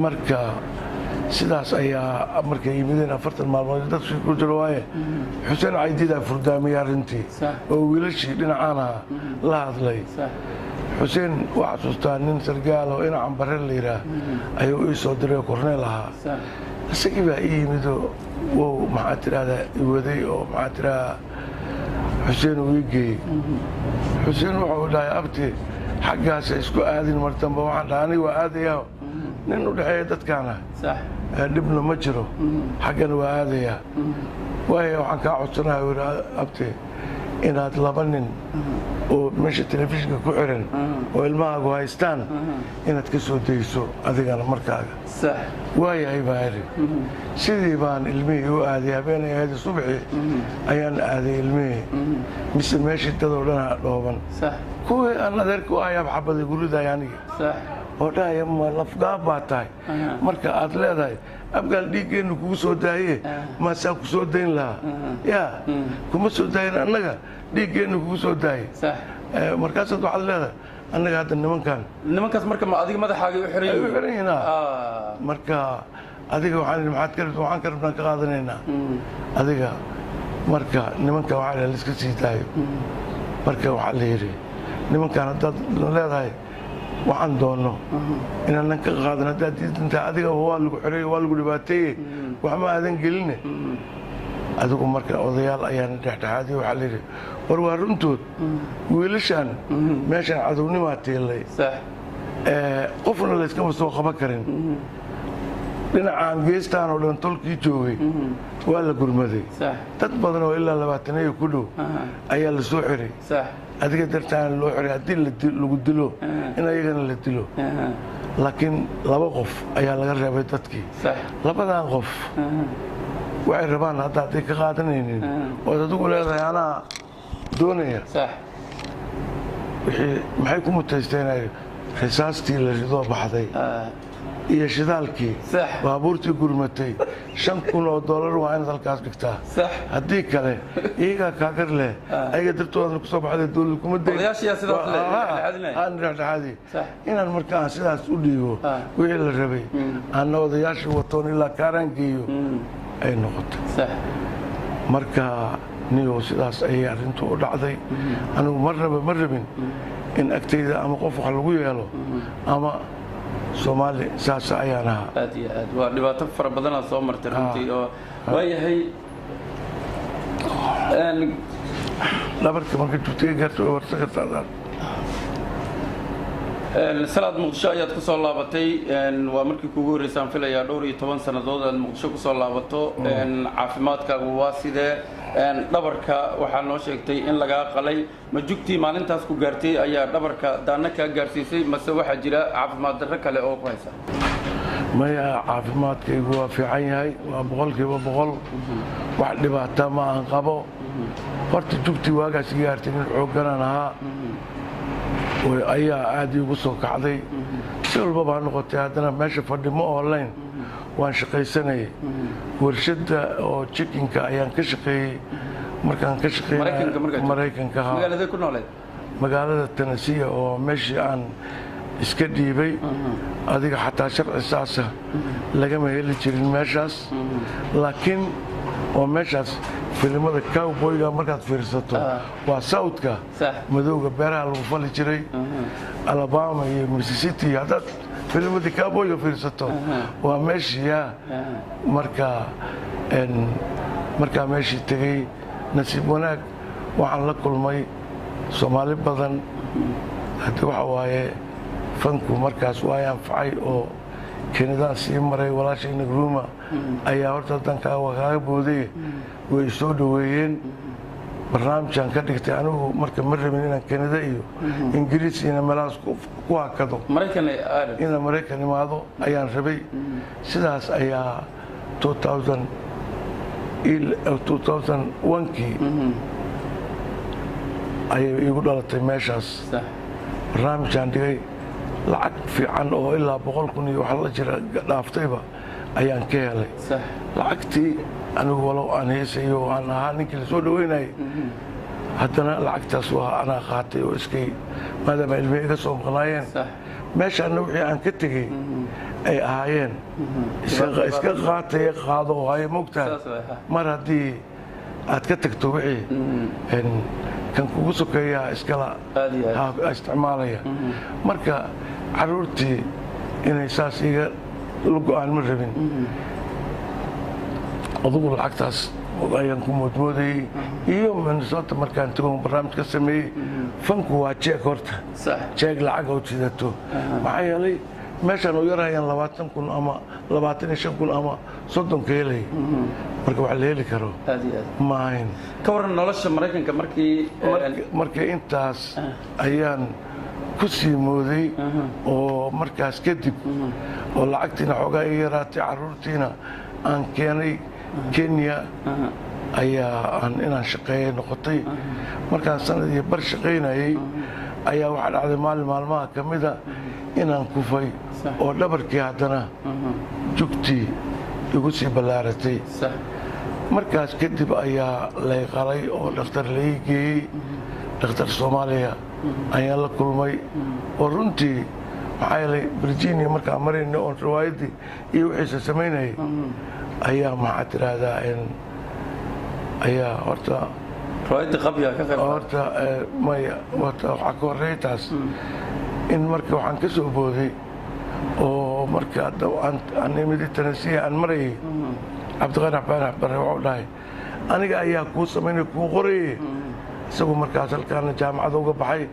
marka sidaas ayaa markay yimideen 40 maalmood dadkii ku jiro waaye xuseen caydiida furdaamiyay arrintii oo wiilashii dhinacaana la hadlay xuseen waa xasuustaa nin sargaal oo ina cambare la yidhaah ayuu ii soo diray oo korneel ahaa isagii baa ii yimid oo wow maxaa tiraahdaa iwaday oo maxaa tiraahdaa xuseen uu ii geeyey xuseen wuxuu dhahay abti xaggaasa isku aadin mar dambe waxaan dhahay aniga waa aadayaa nin u dhexeeya dadkaana dhibna ma jiro xaggana waa aadayaa waayo waxaan kaa codsanaha u yidhi abti inaad 2 nin oo meesha telefishinka ku xiran oo ilmahaagu haystaan inaad ka soo dayso adigana markaaga waayahay baa idhi sidii baan ilmihii u aaday habeenay ahayd subaxii ayaan aaday ilmihii mise meeshii dadoo dhanaa dhooban kuwii aan adeerka u ayaab xabaday guridaay anigi oo dhahaya ma lafgaab baa tahay marka aad leedahay abgaal dhiiggeennu kugu soo daaye maasaan ku soo dayn lahaa yaa kuma soo daayin annaga dhiiggeennu kugu soo daaye markaasaad waxaad leedahay annaga hadda nimankaas marka ma adiga madaxaaga u xiran yihiin marka adiga waxaan ka rabnaan ka qaadanaynaa adiga marka nimanka waxaa la iska sii daayo marka waxaa la yidhi nimankaan haddaad leedahay waxaan doonno inaanan ka qaadan haddaad diidantahay adiga waa lagu xiray waa lagu dhibaateeye waxma aadan geline adigu marka odayaal ayaana dhexdhexaadiye waxaa la yidhi war waa runtood wiilashaan meeshaan cadownimaa tiilay qofna layskama soo qaban karin dhinacaan geestaan oo dhan tolkii joogay waa la gurmaday dad badan oo ilaa 20 ku dhow ayaa la soo xiray adiga dartaana loo xiray haddii lagu dilo in ayagana la dilo laakiin 2 qof ayaa laga reebay dadkii 2daan qof waxay rabaan hadday ka qaadanaynin ood adigu leedahay anaa doonaya maxay ku mutaysteen risaastii la ridoo baxday iyo shidaalkii baabuurtii gurmatay $5,000 waa inaad halkaas dhigtaa haddii kale iyagaa kaagar leh ayaga dartoodana ku soo baxday dowlad kuma daydhexdhexaadi inaan marka aan sidaas u dhiibo wixii la rabay aanna odayaashii watoon ilaa kaaraan geeyo ay noqotay marka niyow sidaas ayay arrintu u dhacday anigu marnaba ma rabin in agtayda ama qof wax lagu yeelo ama soomaali saas ayaan ahaa aad iyo aad waa dhibaato fara badanaa soo martay runtii oo waayahay dhabarka marka jugtiga gaarto warsa kartaa salaad muqdisho ayaad ku soo laabatay waa markii kuugu horreysaan filayaa dhowr iyo 10 sannadood aad muqdisho ku soo laabato caafimaadkaagu waa sidee dhabarka waxaa noo sheegtay in lagaa qalay ma jugtii maalintaas ku gaartay ayaa dhabarka daana kaa gaarsiisay mase waxaa jira caafimaad darro kale oo ku haysa maya caafimaadkaygu waa fiican yahay waa boqolkiiba boqol wax dhibaata ma aan qabo horta jugtii waagaas gaartay nin xoogganaan ahaa ayaa aad iigu soo kacday si walbaba ha noqotay haddana meesha fadhi ma oolayn waan shaqaysanayay warshadda oo jikinka ayaan ka shaqeeyey markaan ka shaqeeyay Mareykanka magaalada Tennessee oo meeshii aan iska dhiibay adiga xataa sharci saasa lagama heli jirin meeshaas laakiin oo meeshaas filimada cowboyga markaad fiirsato waa Southka madowga beeraha lagu fali jiray Alabama iyo Mississippi haddaad filimada cowboyga fiirsato waa meeshii markaa meeshii tegay nasiib wanaag waxaan la kulmay Soomaali badan hadda waxa waaye fanku markaas waa anfacay oo Keenadaan sii maray walaashay Nkrumah ayaa horta danka kaaga booday way soo dhaweeyeen barnaamijkan ka dhigtay anigu marka ma rabin inaan Keenada iyo Ingiriis iyo meelahaas ku hakado Mareykan imaado ayaan rabay sidaas ayaa 2001kii ayay igu dhalatay meeshaas barnaamijkan dhigay lacag fiican oo ilaa 100,000 iyo wax la jira dhaaftayba ayaan ka helay lacagtii anigu walow aan heesayo aan ahaa ninkii la soo dhaweynayay haddana lacagtaas waa anaa qaatay oo iskay maadaama ilmihii iga soo maqnaayeen meeshaana wixii aan ka tegey ay ahaayeen iska qaatay qaado oo ay moogtahay mar haddii aad ka tagto wixii kan kugu sokeeyaa iskala isticmaalaya marka caruurtii inay saas iga la go'aan ma rabin adugu lacagtaas ayaan ku moodmoodayey iyo Minnesota markaan tago barnaamij ka sameeyey fanku waa jeeg horta jeeg lacag oo jidato maxaa yeelay meeshaan u yarayaan 20,000 ama 25,000 ama 30 ka helay marka wax la heli karo ma ahayn ka waran nolosha Mareykanka markii intaas ayaan ku sii mooday oo markaas kadib oo lacagtiina xoogaa iga yaraatay caruurtiina aan keenay Kenya ayaa inaan shaqeeyay noqotay markaan sanad iyo bar shaqeynayay ayaa waxa dhacday maalmaha kamida inaan kufay oo dhabarkii haddana jugtii igu sii balaaratay markaas kadib ayaa lay qalay oo dhakhtar la ii geeyey dhakhtar Soomaaliya ayaan la kulmay oo runtii maxaa yeelay Virginia markaan maraynay oo riwaayadii iyo wixii samaynayay ayaa maxaa tiraahdaa ayaa horta riwaayadii qabya ka qayb horta maya waxa ka horreeytaas in marka waxaan ka soo booday oo marka aan imid Tennessee aan marayay Cabdiqani Axmed Bare wuxuu dhahay aniga ayaa kuu samaynay kuu qorayay isagoo markaas halkaana jaamacada uga baxay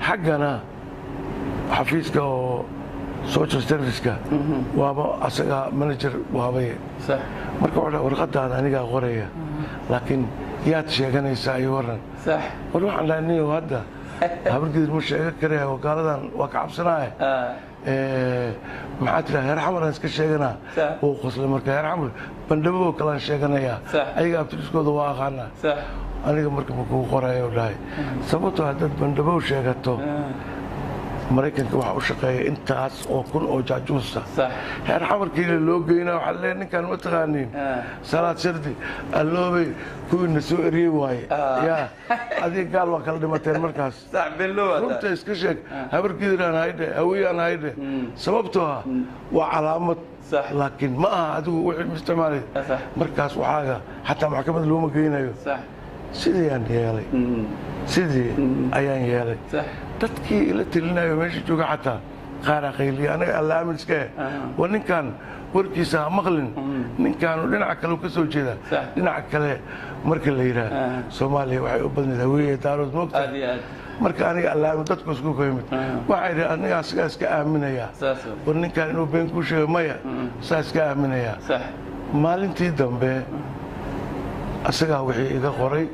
xaggana xafiiska oo social service-ka waaba asaga manager waabay marka wuxuu warqadaan aniga qoraya laakiin yaad sheeganaysaa ay waran war waxaan dhahnay hadda habarkiis ma sheega karaya wakaaladan waa ka cabsanaya maxaa tiraa heer xamar aan iska sheeganaa uu qoslay marka heer xamar bandhabo kalaan sheeganayaa ayaga abtiriskooda waa aqaanaa aniga marka ma kuu qorayo dhahay sababtoo haddaad bandhabo sheegato Mareykanka waxa u shaqeeya intaas oo kun oo jaajuusa heer xamarkiina loo geynaa waxa la ninkan ma taqaaniin salaad shardi alloobay kuwiina soo eriyey waaye yaa adiga gaal waa kala dhimateen markaas runta iska sheeg habarkiidaan haydhe hawiyaan haydhe sababtoo waa calaamad laakiin ma aha adigu wixii isticmaalay markaas waxaaga xataa maxkamad looma geynayo sidii ayaan yeelay dadkii ila tilinayo meesha jooga xataa qaara qayliya anaga alla aaminska waa ninkan warkiisa ha maqlin ninkaanu dhinaca kale ka soo jeeda dhinaca kale marka la yiraahdo Soomaaliya waxay u badnayd haweeney daarood moogta marka aniga alla aamin dadku isku qoymid waxay yiraahdeen aniga asiga iska aaminaya war ninkan inuu been ku sheego maya saas iska aaminaya maalintii dambe asaga wixii iga qoray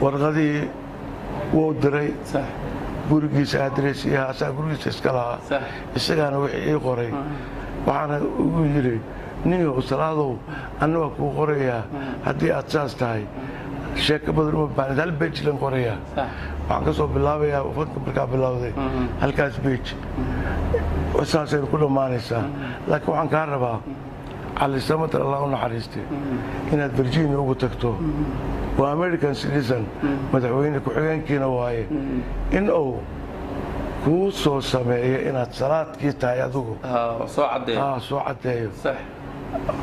warqadii wuu diray gurigiisa adreesiyaha asaa gurigiisa iska lahaa isagaana wixii ii qoray waxaana ugu yidhi ninyow salaadow anna waa kuu qorayaa haddii aad saas tahay sheeko badan uma baanid hal beej lan qorayaa waxaan ka soo bilaabayaa fanka markaa bilowday halkaas beej saasaynu ku dhammaanaysaa laakiin waxaan kaa rabaa cali samatar allah u naxariistay inaad virginia ugu tagto waa american citizen madaxweyne ku-xigeenkiina waaye in uu kuu soo sameeyo inaad salaadkii tahay adigu soo caddeeyo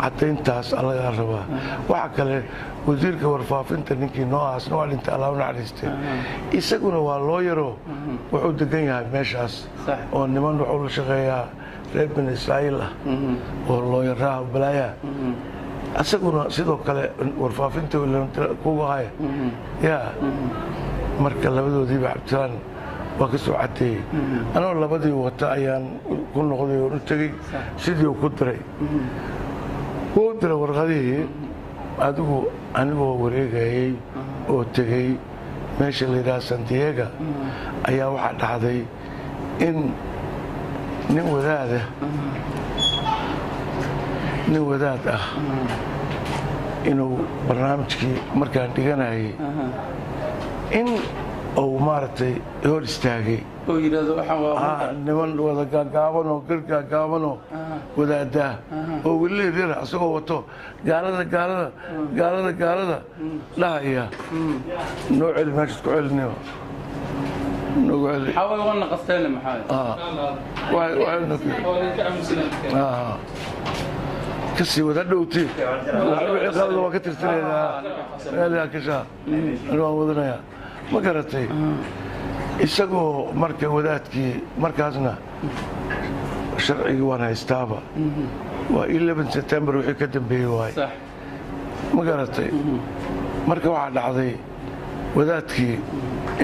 caddayntaas allagaa rabaa waxa kale wasiirka warfaafinta ninkii noo ahaasna waa dhintay allah u naxariistay isaguna waa loo yaro wuxuu degan yahay meeshaas oo niman wuxuu la shaqeeyaa reer bani israa'iil ah oo looyaraha balaayaha isaguna sidoo kale warfaafinta kuga haya yaa marka labadoodiiba cabdisalaan waa ka soo caddeeyey anoo labadii wata ayaan ku noqday oo u tegey sidii uu ku diray wuu diray warqadihii adigu anigoo wareegayey oo tegey meesha la yidhaha santiaga ayaa waxaa dhacday in nin wadaad ah inuu barnaamijkii markaan dhiganayay in uu maaragtay hor istaagay niman wada gaagaabanoo gar gaagaabanoo wadaadaa oo welileedyara asagoo wato gaalada dhahaya noo celi meeshaad ku celiniyo kasii wada dhowti waa ka tirtirayaa kashaa waan wadanayaa ma garatay isagoo marka wadaadkii markaasna sharcigii waan haystaaba waa 11 September wixii ka dambeeyey waay ma garatay marka waxaa dhacday wadaadkii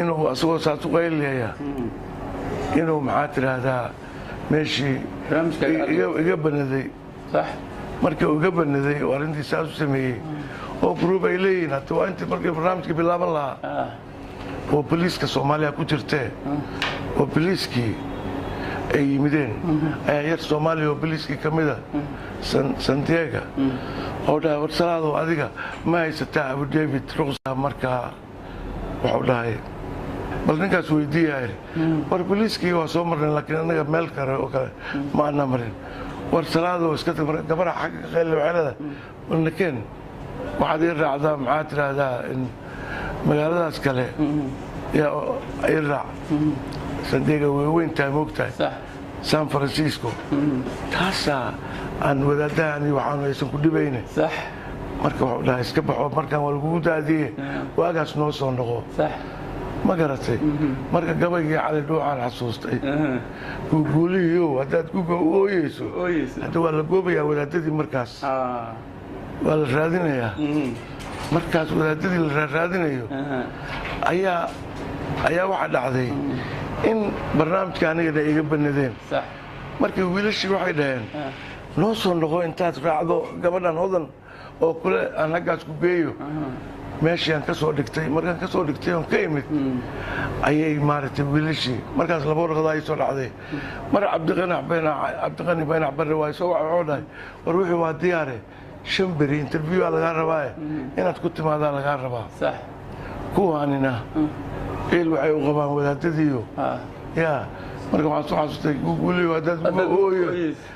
inuu asagoo saas u qayliyaa inuu maxaa tiraahdaa meeshii iga banaday markii uu iga banaday oo arrintii saas u sameeyey oo gruub ay leeyihiin hata waa intii markii barnaamijka bilaaban lahaa oo boliiska soomaaliya ku jirtee oo boliiskii ay yimideen ayaa yar soomaaliya oo boliiskii ka mida santiaga oo dhahay war salaadow adiga ma haysataa abu david ruqsa markaa wuxuu dhahay bal ninkaas weydiiyaa war boliiskii waa soo marnay laakiin annaga meel kale oo kale ma ana marin war salaadow iska tag gabadha xagga qayli waxeelada warnakeen waxaad ii raacdaa maxaa tiraahdaa magaaladaas kale yaa ii raac santiaga way weyn tahay moogtahay san francisco taasaa aan wadaadahan iyo waxaanu aysan ku dhibayne marka wuxuu dhahay iska baxo markaan waa lagugu daadiye waagaas noo soo noqo ma garatay marka gabaygii cali dhuucaan xasuustay guuguulihiiow haddaad guga u ooyeyso hadda waa la goobayaa wadaadadii markaas waa la raadinayaa markaas wadaadadii la raadinayo ayaa waxaa dhacday in barnaamijka anigana iga banadeen markii wiilashii waxay dhaheen noo soo noqo intaad raacdo gabadhan hodan oo kule aan haggaas ku geeyo meeshii aan ka soo dhigtay markaan ka soo dhigtay oon ka imid ayay maaragtay wiilashii markaas laba warqada ay soo dhacday mar cabdiqani baynac barre waa soo wuxuu dhahay war wixii waa diyaare 5 beri interview lagaa rabaaye inaad ku timaadaa lagaa rabaa kuwaanina il waxay u qabaan wadaadadiiyo yaa marka waxaan soo xasuustay guuguuliyo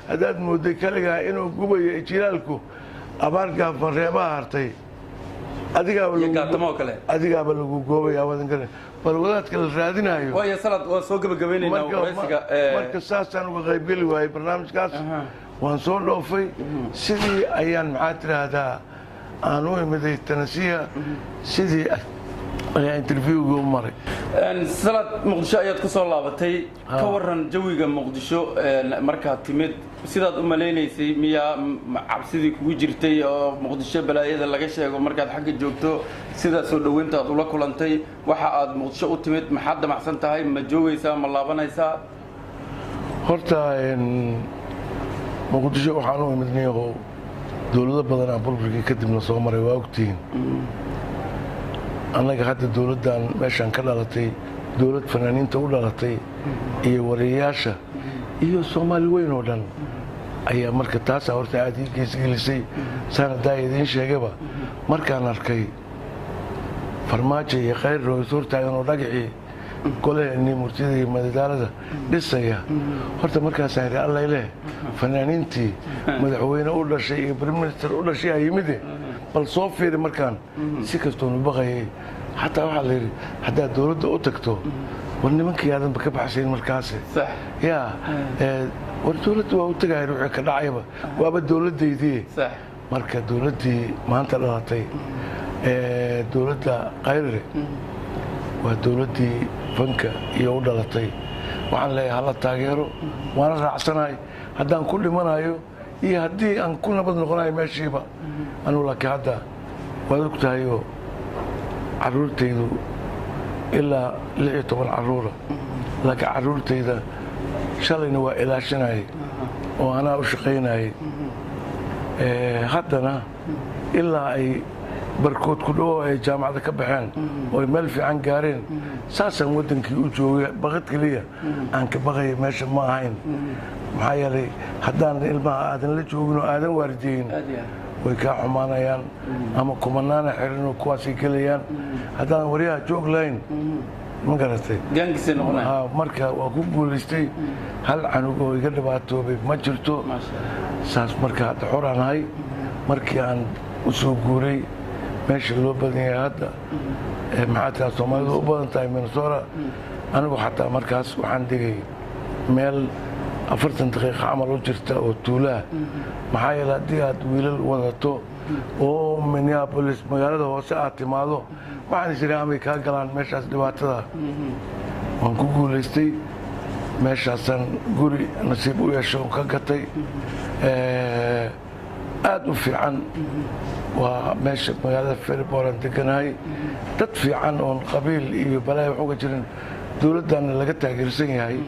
haddaad mooday kaligaa inuu gubayo ijilaalku abaarkaa fareebaha hartay adigaaba lagu goobayaa wadan kale bal wadaadka la raadinayo waa soo marka saasaan uga qaybgeli waayey barnaamijkaas waan soo dhoofay sidii ayaan maxaa tiraahdaa aan u imiday tanasiya sidii ayaa interviewga u maray salaad muqdisho ayaad ku soo laabatay ka waran jawiga muqdisho markaad timid sidaad u malaynaysay miyaa cabsidii kugu jirtay oo muqdisho balaayada laga sheego markaad xagga joogto sidaa soo dhoweynta aad ula kulantay waxa aad muqdisho u timid maxaad damacsan tahay ma joogaysaa ma laabanaysaa horta muqdisho waxaan u imidnay oo dowlado badan aan burburkii kadibna soo maray waa ogtihiin annaga hadda dowladdan meeshaan ka dhalatay dowlad fanaaniinta u dhalatay iyo wariyayaasha iyo soomaali weyn oo dhan ayaa marka taasaa horta aad ii geesgelisay saan haddaa idiin sheegaba markaan arkay farmaajo iyo khayr roos hortaagan oo dhagixii golaheenii murtida iyo madadaalada dhisaya horta markaasaan yidhi allay leh fanaaniintii madaxweyne u dhashay iyo briminister u dhashay aa yimide bal soo fiiri markaan si kastoonu baqayay xataa waxaa la yidhi haddaad dowladda u tagto war nimankii aadanba ka baxsayn markaasi yaa war dowladda waa u tagahay ruuxii ka dhacayba waaba dowladdaydii marka dowladdii maanta dhalatay dowladda khayre waa dowladdii fanka iyo u dhalatay waxaan leeyahay hala taageero waana raacsanahay haddaan ku dhimanayo iyo haddii aan ku nabad noqonayo meeshiiba anugu laakiin hadda waad og tahayoo carruurtaydu ilaa 16 carruura laakiin carruurtayda shalayna waa ilaashanayay oo anaa u shaqaynayay haddana ilaa ay barkood ku dhawo ay jaamacada ka baxeen oo ay meel fiican gaareen saasaan waddankii u joogay baqad keliya aan ka baqaya meesha ma ahayn maxaa yeelay haddaan ilmaha aadan la joogin oo aadan waaridiyin way kaa xumaanayaan ama kumanaana xirin oo kuwaasay gelayaan haddaan waryaha joog lahayn ma garatay marka waa ku guulaystay hal canug oo iga dhibaatoobay ma jirto saas marka hadda xoraan ahay markii aan u soo guuray meesha loo badan yahay hadda maxaa tiraa soomaalidu u badan tahay minnesota anigu xataa markaas waxaan degay meel 40 daqiiqa camal u jirta oo tuulaah maxaa yeele haddii aad wiilal wadato oo minneapolis magaalada hoose aad timaado waxaan is idhi amay kaa galaan meeshaas dhibaatada waan ku guulaystay meeshaasaan guri nasiib u yeesho ka gatay aad u fiican waa meesha magaalada Fairborn deganahay dad fiican oon qabiil iyo balaayo wax uga jirin dowladdaana laga taageersan yahay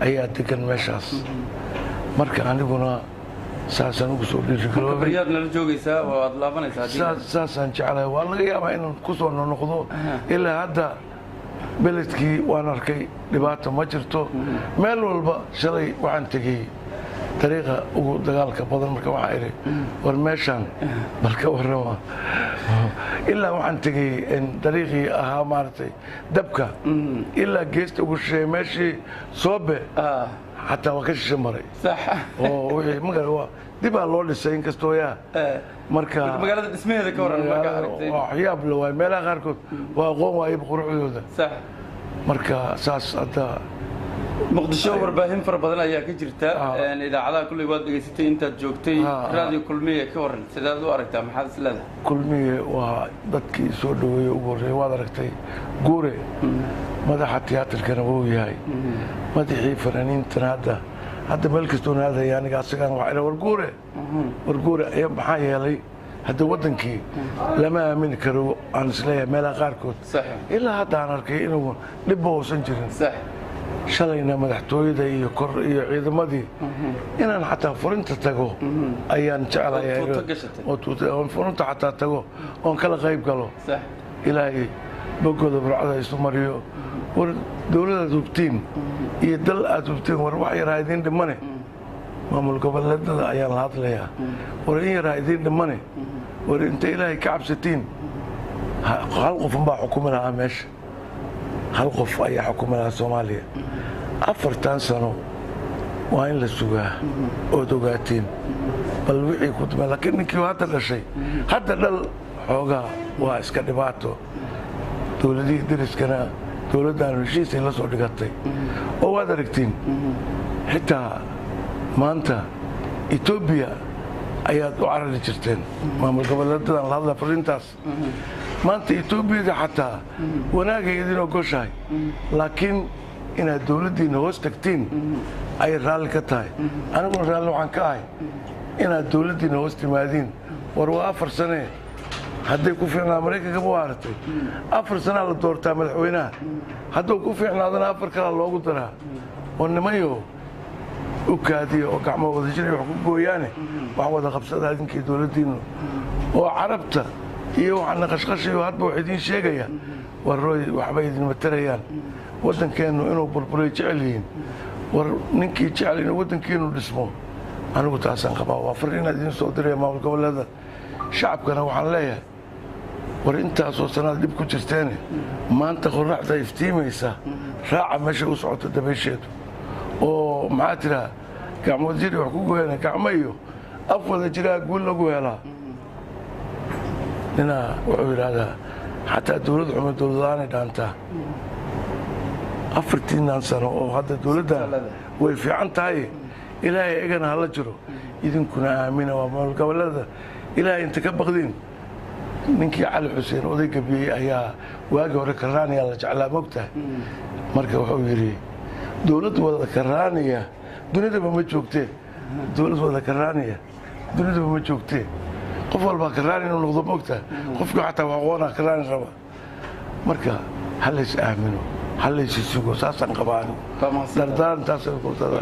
ayaa degan meeshaas marka aniguna saasaan ugu soo dhiirigelooday saasaan jeclahay waa laga yaabaa inaan ku soo noqdo ilaa hadda beledkii waan arkay dhibaato ma jirto meel walba shalay waxaan tegey dariiqa ugu dagaalka badan marka waxaa idhi war meeshaan bal ka warrama ilaa waxaan tegey dariiqii ahaa maaragtay dabka ilaa geesta ugu shisheeye meeshii soobe xataa waa ka shishe maray oo wixii magara waa dibaa loo dhisay inkastoo yaa marka magaalada dhismaheeda ka waran marka aragtay waxyaab la waay meelaha qaarkood waa aqoon waayay quruxdooda marka saas hadda muqdisho warbaahin fara badan ayaa ka jirta idaacadaha kulli waad dhageysatay intaad joogtay raadiyo kulmiye ka waran sidaad u aragtaa maxaad isleedahay kulmiye waa dadkii soo dhaweeyey ugu horreeyay waad aragtay guure madaxa tiyaatarkana wuu yahay madaxii fanaaniintana hadda meel kastoona aadaya aniga asagaan waxaa idha warguure ayaa maxaa yeelay hadda waddankii lama aamini karo aan isleeyahay meelaha qaarkood ilaa hadda aan arkay inuu dhibba uusan jirin shalayna madaxtooyada iyo kor iyo ciidamadii inaan xataa furinta tago ayaan jeclahay oo furinta xataa tago oon kala qayb galo ilaahay boggooda burcada isu mariyo war dowladaad hubtiin iyo dal aad hubtiin war wax yaraa idiin dhimane maamul goboleedada ayaan la hadlayaa war in yaraa idiin dhimane war inta ilaahay ka cabsatiin hal qof unbaa xukumi lahaa meesha hal qof ayaa xukumi lahaa Soomaaliya 4 sano waa in la sugaa ood ogaatiin bal wixii ku dhimay laakiin ninkii hadda dhashay hadda dhal xoogaa waa iska dhibaato dowladii dariskana dowladdan heshiisay la soo dhigatay oo waad aragtiin xitaa maanta Ethiopia ayaad u carari jirteen maamul goboleedadan la hadla fariintaas maanta Ethiopia xataa wanaageedina ogoshahay laakiin inaad dowladdiina hoos tagtiin ay raalli ka tahay aniguna raalli waxaan ka ahay inaad dowladdiina hoos timaadiin war waa 4 sane hadday ku fiicnaa Mareykanka buu haaratay 4 sano la doortaa madaxweynaha hadduu ku fiicnaadana 4 kale loogu daraa oo nimayo u kaadiyo oo gacmo wada jiray wax ku gooyaane wax wada qabsada idinkii dowladdiina oo carabta iyo waxaan qashqashiyo hadba wax idin sheegaya warooy waxba idin matarayaan waddankeenu inuu burburay jecel yihiin war ninkii jecel inuu waddankeenu dhismo anigu taasaan qabaa. waa far inaad idiin soo diraya maamul goboleeda shacabkana waxaan leeyahay war intaasoo sanaad dhib ku jirteene maanta qorraxda iftiimaysa raaca meesha u socoto dabaysheedu oo maxaa tiraa gacmood jiri wax ku goyana gacmo iyo af wada jiraa guul lagu helaa. ninaa wuxuu yidhaahdaa xataa dawlad xumo dawladla'aanay dhaantaa. 4 sano oo hadda dawladda way fiican tahay ilaahay egana hala jiro idinkuna aamina waa maamul goboleeda ilaahay inta ka baqdin. ninkii cali xuseen oday gabiyey ayaa waagi hore karaaniya la jeclaa mogtahay marka wuxuu yidhi dawlad wada karaaniya dunidaba ma joogtee dawlad wada karaaniya dunidaba ma joogtee qof walbaa karaani inuu noqdo mogtahay qofkii xataa waa aqoonaa karaani raba marka halays aamino halaysi sugo saasaan qabaa anigu dardaarantaasay kurtada